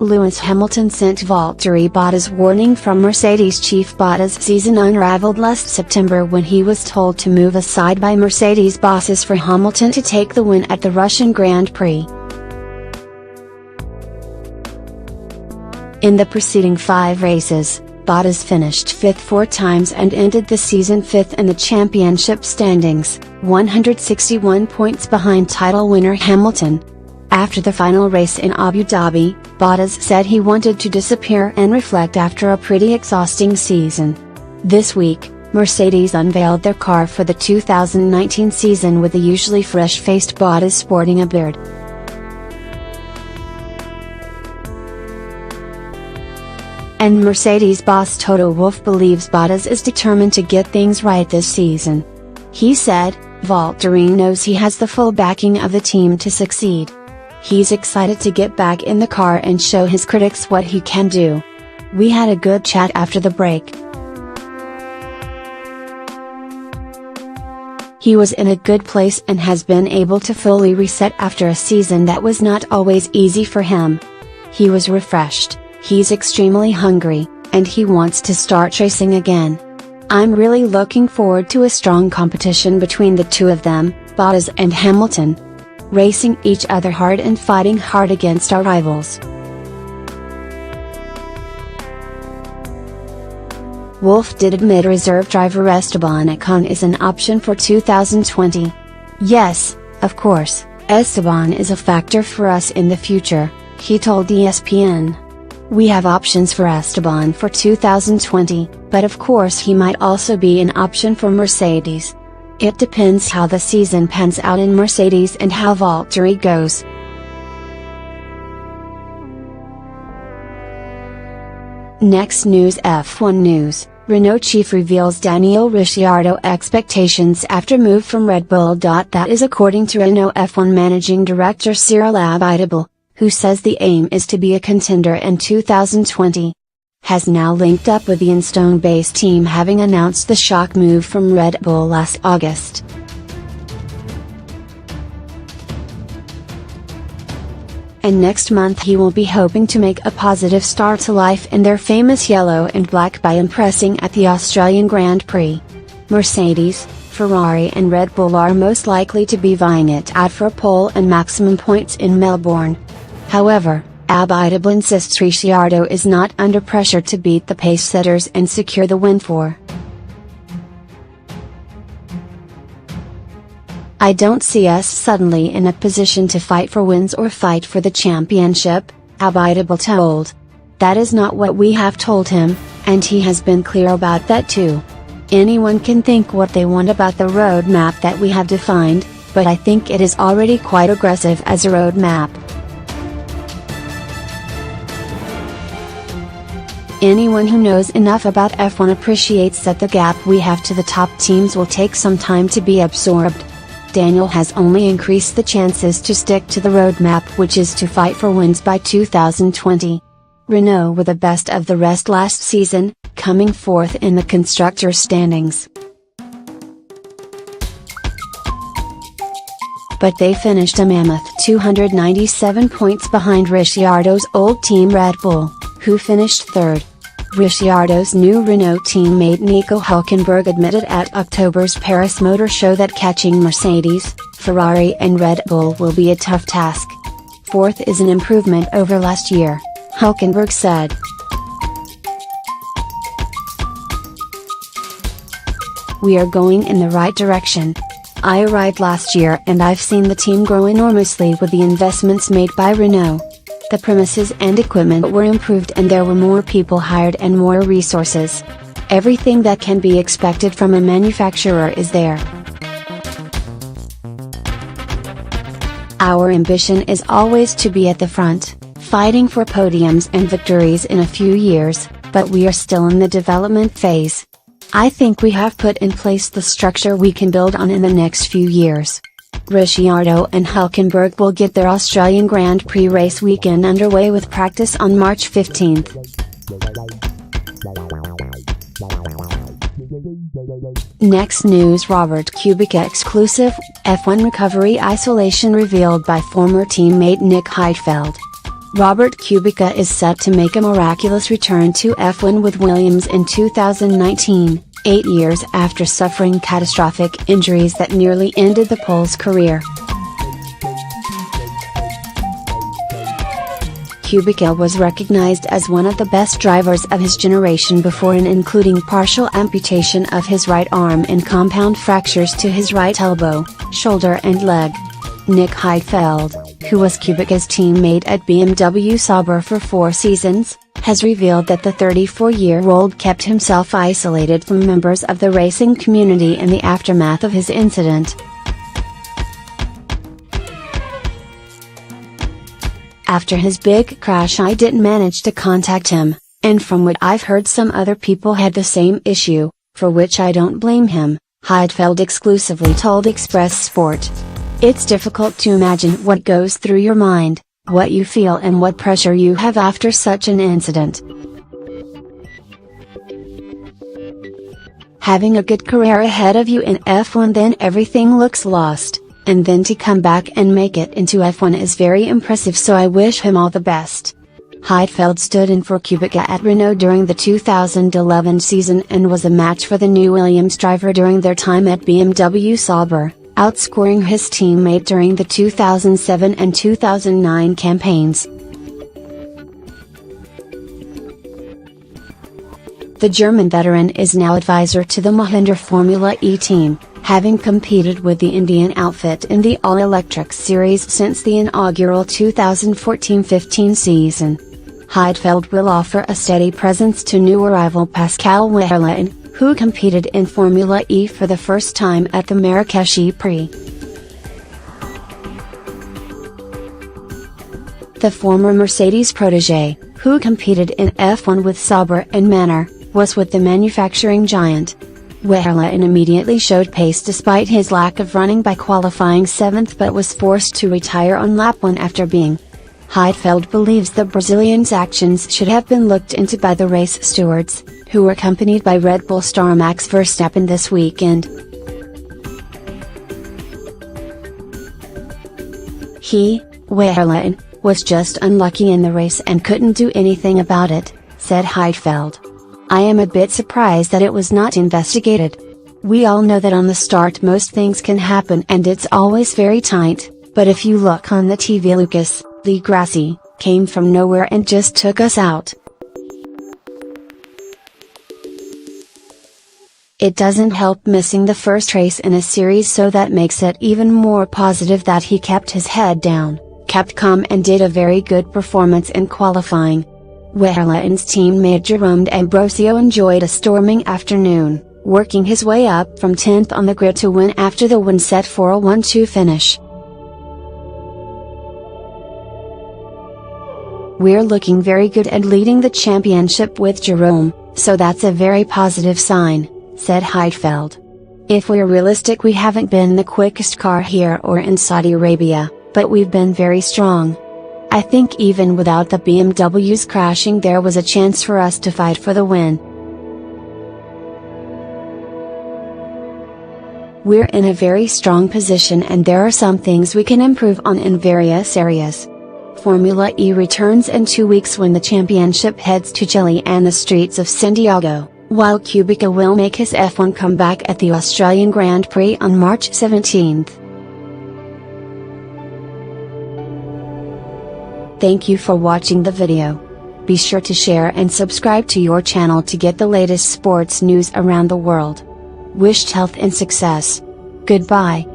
Lewis Hamilton sent Valtteri Bottas warning from Mercedes chief. Bottas' season unraveled last September when he was told to move aside by Mercedes bosses for Hamilton to take the win at the Russian Grand Prix. In the preceding 5 races, Bottas finished 5th 4 times and ended the season 5th in the championship standings, 161 points behind title winner Hamilton. After the final race in Abu Dhabi, Bottas said he wanted to disappear and reflect after a pretty exhausting season. This week, Mercedes unveiled their car for the 2019 season with the usually fresh-faced Bottas sporting a beard. And Mercedes boss Toto Wolff believes Bottas is determined to get things right this season. He said, "Valtteri knows he has the full backing of the team to succeed. He's excited to get back in the car and show his critics what he can do. We had a good chat after the break. He was in a good place and has been able to fully reset after a season that was not always easy for him. He was refreshed, he's extremely hungry, and he wants to start racing again. I'm really looking forward to a strong competition between the two of them, Bottas and Hamilton. Racing each other hard and fighting hard against our rivals." Wolff did admit reserve driver Esteban Ocon is an option for 2020. "Yes, of course, Esteban is a factor for us in the future," he told ESPN. "We have options for Esteban for 2020, but of course he might also be an option for Mercedes. It depends how the season pans out in Mercedes and how Valtteri goes." Next news. F1 news, Renault chief reveals Daniel Ricciardo expectations after move from Red Bull. That is according to Renault F1 managing director Cyril Abiteboul, who says the aim is to be a contender in 2020. Has now linked up with the Enstone-based team, having announced the shock move from Red Bull last August. And next month he will be hoping to make a positive start to life in their famous yellow and black by impressing at the Australian Grand Prix. Mercedes, Ferrari and Red Bull are most likely to be vying it out for pole and maximum points in Melbourne. However, Abiteboul insists Ricciardo is not under pressure to beat the pace setters and secure the win for. "I don't see us suddenly in a position to fight for wins or fight for the championship," Abiteboul told. "That is not what we have told him, and he has been clear about that too. Anyone can think what they want about the roadmap that we have defined, but I think it is already quite aggressive as a roadmap. Anyone who knows enough about F1 appreciates that the gap we have to the top teams will take some time to be absorbed. Daniel has only increased the chances to stick to the roadmap, which is to fight for wins by 2020. Renault were the best of the rest last season, coming 4th in the constructors' standings. But they finished a mammoth 297 points behind Ricciardo's old team Red Bull, who finished 3rd. Ricciardo's new Renault teammate Nico Hülkenberg admitted at October's Paris Motor Show that catching Mercedes, Ferrari and Red Bull will be a tough task. 4th is an improvement over last year, Hülkenberg said. "We are going in the right direction. I arrived last year and I've seen the team grow enormously with the investments made by Renault. The premises and equipment were improved and there were more people hired and more resources. Everything that can be expected from a manufacturer is there. Our ambition is always to be at the front, fighting for podiums and victories in a few years, but we are still in the development phase. I think we have put in place the structure we can build on in the next few years." Ricciardo and Hülkenberg will get their Australian Grand Prix race weekend underway with practice on March 15th. Next news. Robert Kubica exclusive, F1 recovery isolation revealed by former teammate Nick Heidfeld. Robert Kubica is set to make a miraculous return to F1 with Williams in 2019, 8 years after suffering catastrophic injuries that nearly ended the Pole's career. Kubica was recognized as one of the best drivers of his generation before and including partial amputation of his right arm and compound fractures to his right elbow, shoulder and leg. Nick Heidfeld, who was Kubica's teammate at BMW Sauber for 4 seasons, has revealed that the 34-year-old kept himself isolated from members of the racing community in the aftermath of his incident. After his big crash, I didn't manage to contact him, and from what I've heard some other people had the same issue, for which I don't blame him, Heidfeld exclusively told Express Sport. It's difficult to imagine what goes through your mind, what you feel and what pressure you have after such an incident. Having a good career ahead of you in F1, then everything looks lost, and then to come back and make it into F1 is very impressive, so I wish him all the best. Heidfeld stood in for Kubica at Renault during the 2011 season and was a match for the new Williams driver during their time at BMW Sauber, outscoring his teammate during the 2007 and 2009 campaigns. The German veteran is now advisor to the Mahindra Formula E team, having competed with the Indian outfit in the all-electric series since the inaugural 2014-15 season. Heidfeld will offer a steady presence to new arrival Pascal Wehrlein, who competed in Formula E for the first time at the Marrakesh Prix. The former Mercedes protégé, who competed in F1 with Sauber and Manor, was with the manufacturing giant. Wehrlein immediately showed pace despite his lack of running by qualifying 7th, but was forced to retire on lap 1 after being. Heidfeld believes the Brazilian's actions should have been looked into by the race stewards, who were accompanied by Red Bull star Max Verstappen this weekend. He, Wehrlein, was just unlucky in the race and couldn't do anything about it, said Heidfeld. I am a bit surprised that it was not investigated. We all know that on the start most things can happen and it's always very tight, but if you look on the TV, Lucas Di Grassi came from nowhere and just took us out. It doesn't help missing the first race in a series, so that makes it even more positive that he kept his head down, kept calm and did a very good performance in qualifying. Wehrlein's teammate Jerome D'Ambrosio enjoyed a storming afternoon, working his way up from 10th on the grid to win after the win set for a 1-2 finish. We're looking very good and leading the championship with Jerome, so that's a very positive sign, said Heidfeld. If we're realistic, we haven't been the quickest car here or in Saudi Arabia, but we've been very strong. I think even without the BMWs crashing there was a chance for us to fight for the win. We're in a very strong position and there are some things we can improve on in various areas. Formula E returns in 2 weeks when the championship heads to Chile and the streets of Santiago, while Kubica will make his F1 comeback at the Australian Grand Prix on March 17th. Thank you for watching the video. Be sure to share and subscribe to your channel to get the latest sports news around the world. Wished health and success. Goodbye.